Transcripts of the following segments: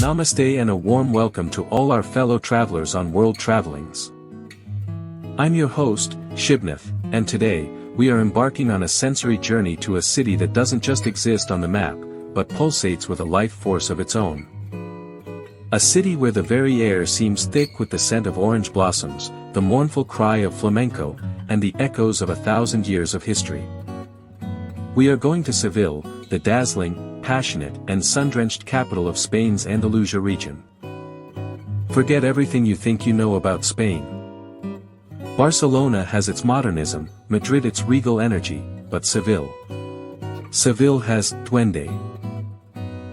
Namaste and a warm welcome to all our fellow travelers on World Travellingz. I'm your host, Shibnath, and today, we are embarking on a sensory journey to a city that doesn't just exist on the map, but pulsates with a life force of its own. A city where the very air seems thick with the scent of orange blossoms, the mournful cry of flamenco, and the echoes of 1,000 years of history. We are going to Seville, the dazzling, passionate, and sun-drenched capital of Spain's Andalusia region. Forget everything you think you know about Spain. Barcelona has its modernism, Madrid its regal energy, but Seville has duende.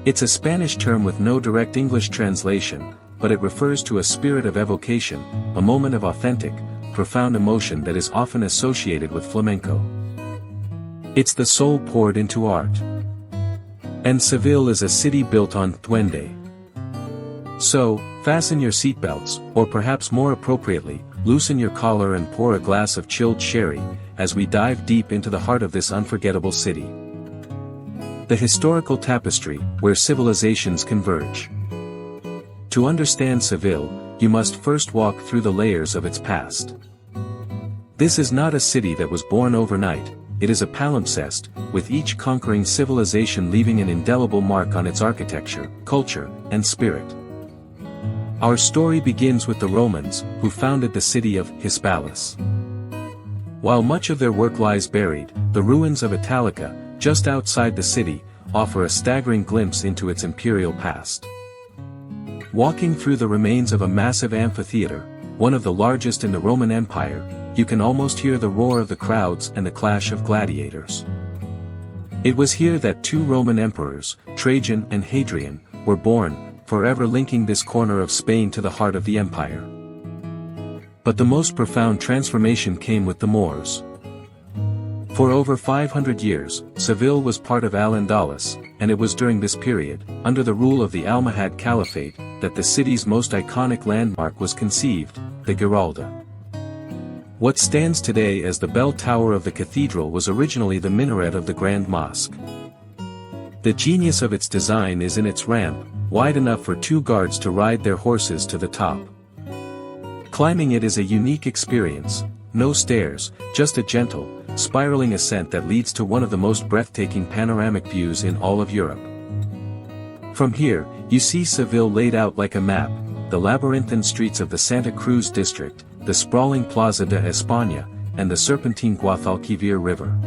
It's a Spanish term with no direct English translation, but it refers to a spirit of evocation, a moment of authentic, profound emotion that is often associated with flamenco. It's the soul poured into art. And Seville is a city built on duende. So, fasten your seatbelts, or perhaps more appropriately, loosen your collar and pour a glass of chilled sherry, as we dive deep into the heart of this unforgettable city. The historical tapestry, where civilizations converge. To understand Seville, you must first walk through the layers of its past. This is not a city that was born overnight, it is a palimpsest, with each conquering civilization leaving an indelible mark on its architecture, culture, and spirit. Our story begins with the Romans, who founded the city of Hispalis. While much of their work lies buried, the ruins of Italica, just outside the city, offer a staggering glimpse into its imperial past. Walking through the remains of a massive amphitheater, one of the largest in the Roman Empire, you can almost hear the roar of the crowds and the clash of gladiators. It was here that two Roman emperors, Trajan and Hadrian, were born, forever linking this corner of Spain to the heart of the empire. But the most profound transformation came with the Moors. For over 500 years, Seville was part of Al-Andalus, and it was during this period, under the rule of the Almohad Caliphate, that the city's most iconic landmark was conceived, the Giralda. What stands today as the bell tower of the cathedral was originally the minaret of the Grand Mosque. The genius of its design is in its ramp, wide enough for two guards to ride their horses to the top. Climbing it is a unique experience, no stairs, just a gentle, spiraling ascent that leads to one of the most breathtaking panoramic views in all of Europe. From here, you see Seville laid out like a map, the labyrinthine streets of the Santa Cruz district, the sprawling Plaza de España, and the serpentine Guadalquivir River.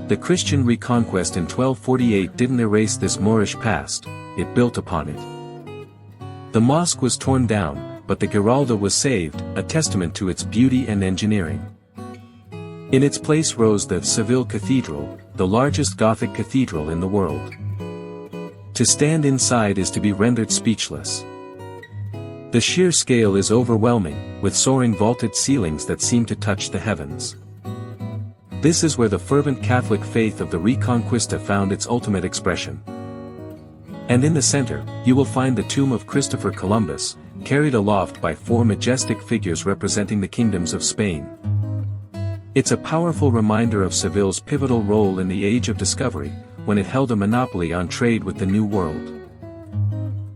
The Christian reconquest in 1248 didn't erase this Moorish past, it built upon it. The mosque was torn down, but the Giralda was saved, a testament to its beauty and engineering. In its place rose the Seville Cathedral, the largest Gothic cathedral in the world. To stand inside is to be rendered speechless. The sheer scale is overwhelming, with soaring vaulted ceilings that seem to touch the heavens. This is where the fervent Catholic faith of the Reconquista found its ultimate expression. And in the center, you will find the tomb of Christopher Columbus, carried aloft by four majestic figures representing the kingdoms of Spain. It's a powerful reminder of Seville's pivotal role in the Age of Discovery, when it held a monopoly on trade with the New World.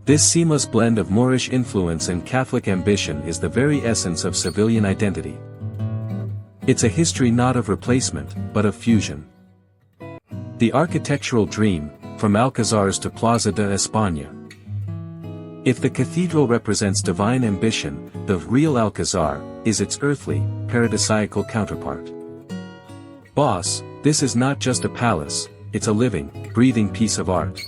This seamless blend of Moorish influence and Catholic ambition is the very essence of Sevillian identity. It's a history not of replacement, but of fusion. The architectural dream, from Alcazars to Plaza de España. If the cathedral represents divine ambition, the real Alcazar is its earthly, paradisiacal counterpart. Boss, this is not just a palace, it's a living, breathing piece of art.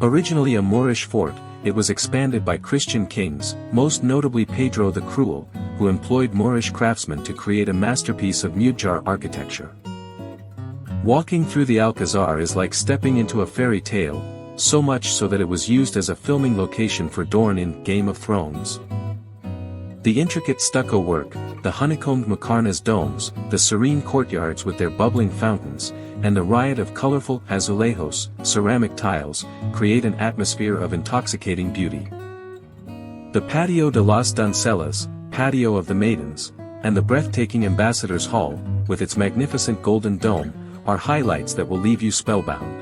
Originally a Moorish fort, it was expanded by Christian kings, most notably Pedro the Cruel, who employed Moorish craftsmen to create a masterpiece of Mudjar architecture. Walking through the Alcazar is like stepping into a fairy tale, so much so that it was used as a filming location for Dorne in Game of Thrones. The intricate stucco work, the honeycombed Macarnas domes, the serene courtyards with their bubbling fountains, and the riot of colorful azulejos, ceramic tiles, create an atmosphere of intoxicating beauty. The Patio de las Doncellas, Patio of the Maidens, and the breathtaking Ambassadors Hall, with its magnificent golden dome, are highlights that will leave you spellbound.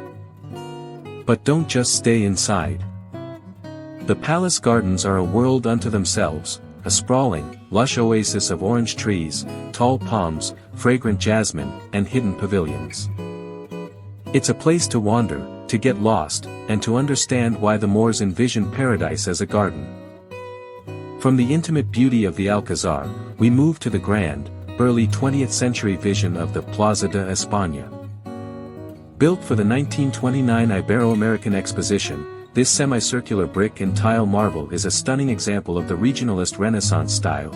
But don't just stay inside. The palace gardens are a world unto themselves, a sprawling, lush oasis of orange trees, tall palms, fragrant jasmine, and hidden pavilions. It's a place to wander, to get lost, and to understand why the Moors envisioned paradise as a garden. From the intimate beauty of the Alcazar, we move to the grand, early 20th century vision of the Plaza de España. Built for the 1929 Ibero-American Exposition, this semicircular brick and tile marvel is a stunning example of the regionalist Renaissance style.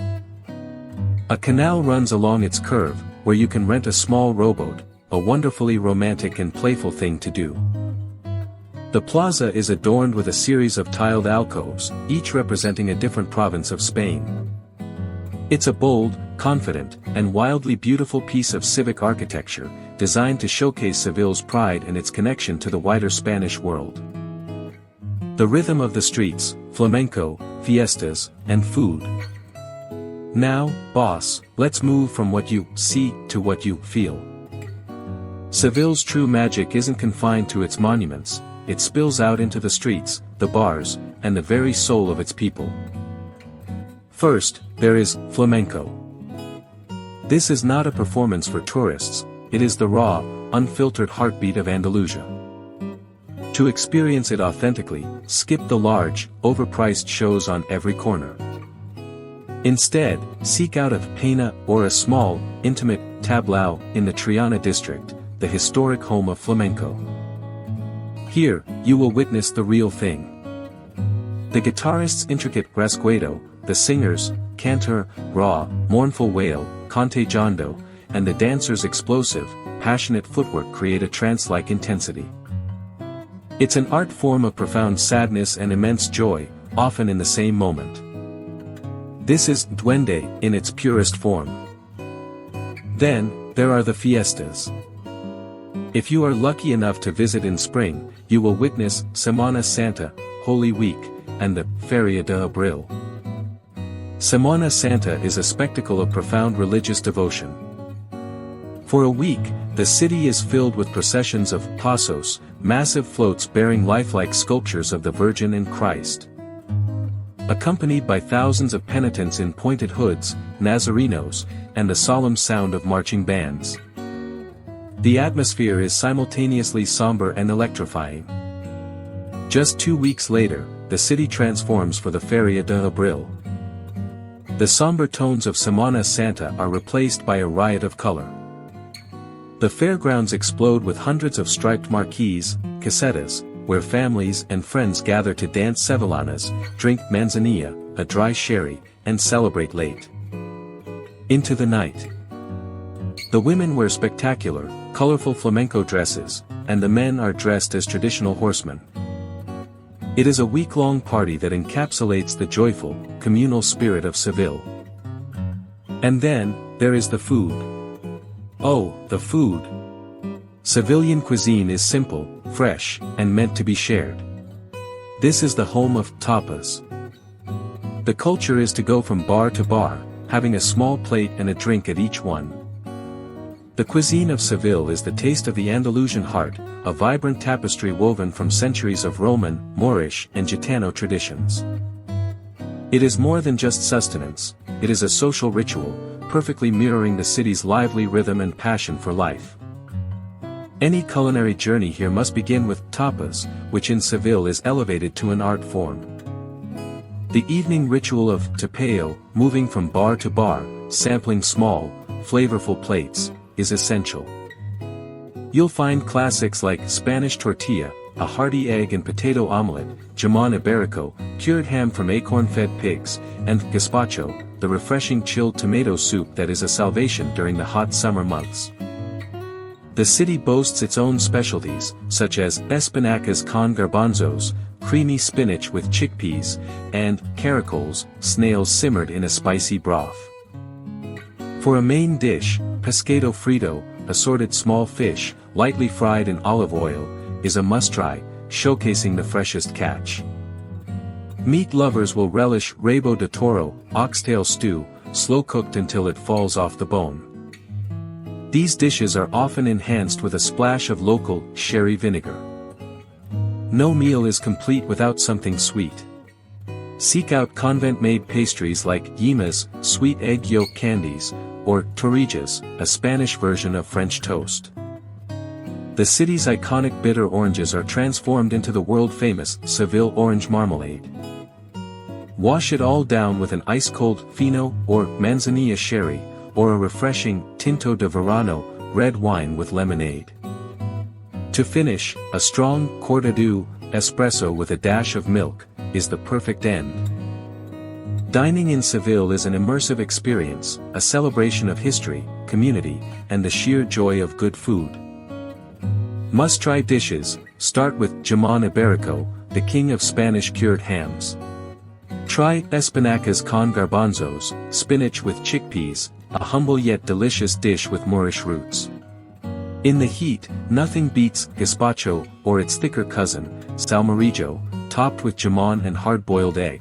A canal runs along its curve, where you can rent a small rowboat, a wonderfully romantic and playful thing to do. The plaza is adorned with a series of tiled alcoves, each representing a different province of Spain. It's a bold, confident, and wildly beautiful piece of civic architecture, designed to showcase Seville's pride and its connection to the wider Spanish world. The rhythm of the streets, flamenco, fiestas, and food. Now, boss, let's move from what you see to what you feel. Seville's true magic isn't confined to its monuments, it spills out into the streets, the bars, and the very soul of its people. First, there is flamenco. This is not a performance for tourists, it is the raw, unfiltered heartbeat of Andalusia. To experience it authentically, skip the large, overpriced shows on every corner. Instead, seek out a pena or a small, intimate tablao in the Triana district, the historic home of flamenco. Here, you will witness the real thing. The guitarist's intricate rasguedo, the singer's, cantor, raw, mournful wail, cante jondo, and the dancer's explosive, passionate footwork create a trance-like intensity. It's an art form of profound sadness and immense joy, often in the same moment. This is duende in its purest form. Then, there are the fiestas. If you are lucky enough to visit in spring, you will witness Semana Santa, Holy Week, and the Feria de Abril. Semana Santa is a spectacle of profound religious devotion. For a week, the city is filled with processions of pasos, massive floats bearing lifelike sculptures of the Virgin and Christ. Accompanied by thousands of penitents in pointed hoods, Nazarenos, and the solemn sound of marching bands. The atmosphere is simultaneously somber and electrifying. Just 2 weeks later, the city transforms for the Feria de Abril. The somber tones of Semana Santa are replaced by a riot of color. The fairgrounds explode with hundreds of striped marquees, casetas, where families and friends gather to dance sevillanas, drink manzanilla, a dry sherry, and celebrate late into the night. The women wear spectacular, colorful flamenco dresses, and the men are dressed as traditional horsemen. It is a week-long party that encapsulates the joyful, communal spirit of Seville. And then, there is the food. Oh, the food! Sevillian cuisine is simple, fresh, and meant to be shared. This is the home of tapas. The culture is to go from bar to bar, having a small plate and a drink at each one. The cuisine of Seville is the taste of the Andalusian heart, a vibrant tapestry woven from centuries of Roman, Moorish, and Gitano traditions. It is more than just sustenance, it is a social ritual, perfectly mirroring the city's lively rhythm and passion for life. Any culinary journey here must begin with tapas, which in Seville is elevated to an art form. The evening ritual of tapeo, moving from bar to bar, sampling small, flavorful plates, is essential. You'll find classics like Spanish tortilla, a hearty egg and potato omelette, jamon iberico, cured ham from acorn-fed pigs, and gazpacho, the refreshing chilled tomato soup that is a salvation during the hot summer months. The city boasts its own specialties, such as espinacas con garbanzos, creamy spinach with chickpeas, and caracoles, snails simmered in a spicy broth. For a main dish, pescado frito, assorted small fish, lightly fried in olive oil, is a must-try, showcasing the freshest catch. Meat lovers will relish rabo de toro, oxtail stew, slow-cooked until it falls off the bone. These dishes are often enhanced with a splash of local, sherry vinegar. No meal is complete without something sweet. Seek out convent-made pastries like yimas, sweet egg yolk candies, or torrijas, a Spanish version of French toast. The city's iconic bitter oranges are transformed into the world-famous Seville orange marmalade. Wash it all down with an ice-cold fino or manzanilla sherry, or a refreshing tinto de verano, red wine with lemonade. To finish, a strong cortado espresso with a dash of milk is the perfect end. Dining in Seville is an immersive experience, a celebration of history, community, and the sheer joy of good food. Must-try dishes, start with jamón ibérico, the king of Spanish cured hams. Try espinacas con garbanzos, spinach with chickpeas, a humble yet delicious dish with Moorish roots. In the heat, nothing beats gazpacho or its thicker cousin, salmorejo, topped with jamón and hard-boiled egg.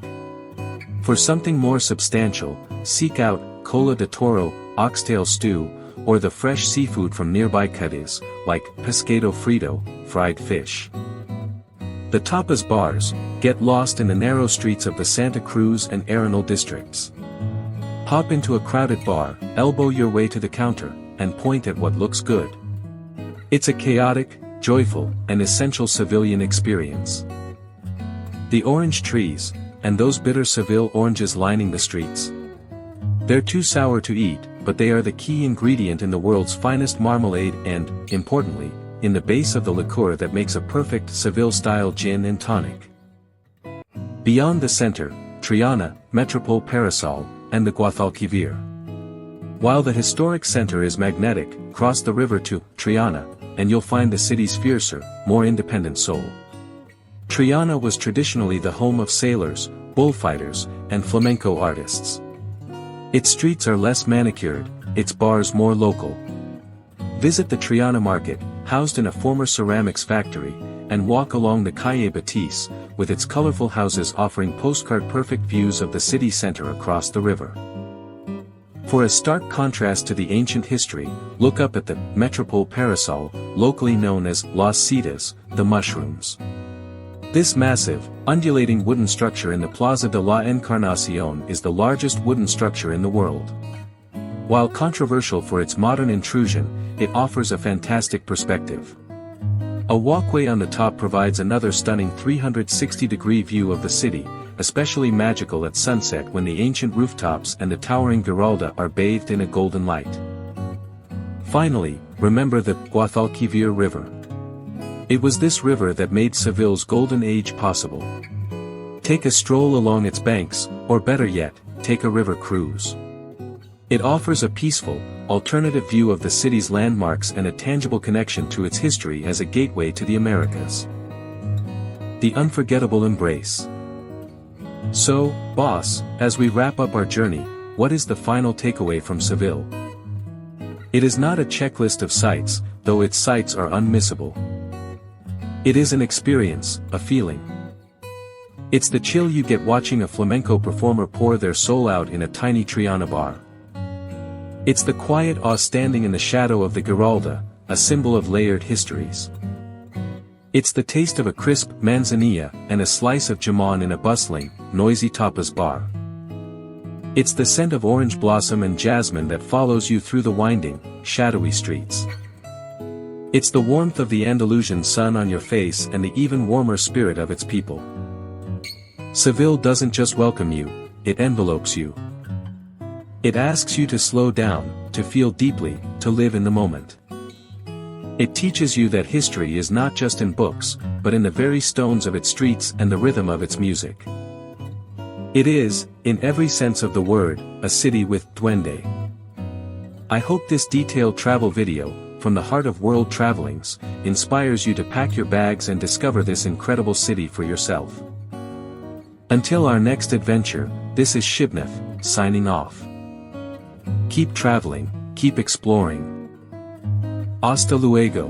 For something more substantial, seek out cola de toro, oxtail stew, or the fresh seafood from nearby Cadiz, like pescado frito, fried fish. The tapas bars, get lost in the narrow streets of the Santa Cruz and Arenal districts. Hop into a crowded bar, elbow your way to the counter, and point at what looks good. It's a chaotic, joyful, and essential Sevillian experience. The orange trees, and those bitter Seville oranges lining the streets. They're too sour to eat, but they are the key ingredient in the world's finest marmalade and, importantly, in the base of the liqueur that makes a perfect Seville-style gin and tonic. Beyond the center, Triana, Metropole Parasol, and the Guadalquivir. While the historic center is magnetic, cross the river to Triana, and you'll find the city's fiercer, more independent soul. Triana was traditionally the home of sailors, bullfighters, and flamenco artists. Its streets are less manicured, its bars more local. Visit the Triana market, housed in a former ceramics factory, and walk along the Calle Batiste, with its colorful houses offering postcard-perfect views of the city center across the river. For a stark contrast to the ancient history, look up at the Metropole Parasol, locally known as Las Setas, the mushrooms. This massive, undulating wooden structure in the Plaza de la Encarnacion is the largest wooden structure in the world. While controversial for its modern intrusion, it offers a fantastic perspective. A walkway on the top provides another stunning 360-degree view of the city, especially magical at sunset when the ancient rooftops and the towering Giralda are bathed in a golden light. Finally, remember the Guadalquivir River. It was this river that made Seville's golden age possible. Take a stroll along its banks, or better yet, take a river cruise. It offers a peaceful, alternative view of the city's landmarks and a tangible connection to its history as a gateway to the Americas. The unforgettable embrace. So, boss, as we wrap up our journey, what is the final takeaway from Seville? It is not a checklist of sights, though its sights are unmissable. It is an experience, a feeling. It's the chill you get watching a flamenco performer pour their soul out in a tiny Triana bar. It's the quiet awe standing in the shadow of the Giralda, a symbol of layered histories. It's the taste of a crisp manzanilla and a slice of jamón in a bustling, noisy tapas bar. It's the scent of orange blossom and jasmine that follows you through the winding, shadowy streets. It's the warmth of the Andalusian sun on your face and the even warmer spirit of its people. Seville doesn't just welcome you, it envelopes you. It asks you to slow down, to feel deeply, to live in the moment. It teaches you that history is not just in books, but in the very stones of its streets and the rhythm of its music. It is, in every sense of the word, a city with duende. I hope this detailed travel video, from the heart of world Travellingz, inspires you to pack your bags and discover this incredible city for yourself. Until our next adventure, this is Shibnath, signing off. Keep traveling, keep exploring. Hasta luego.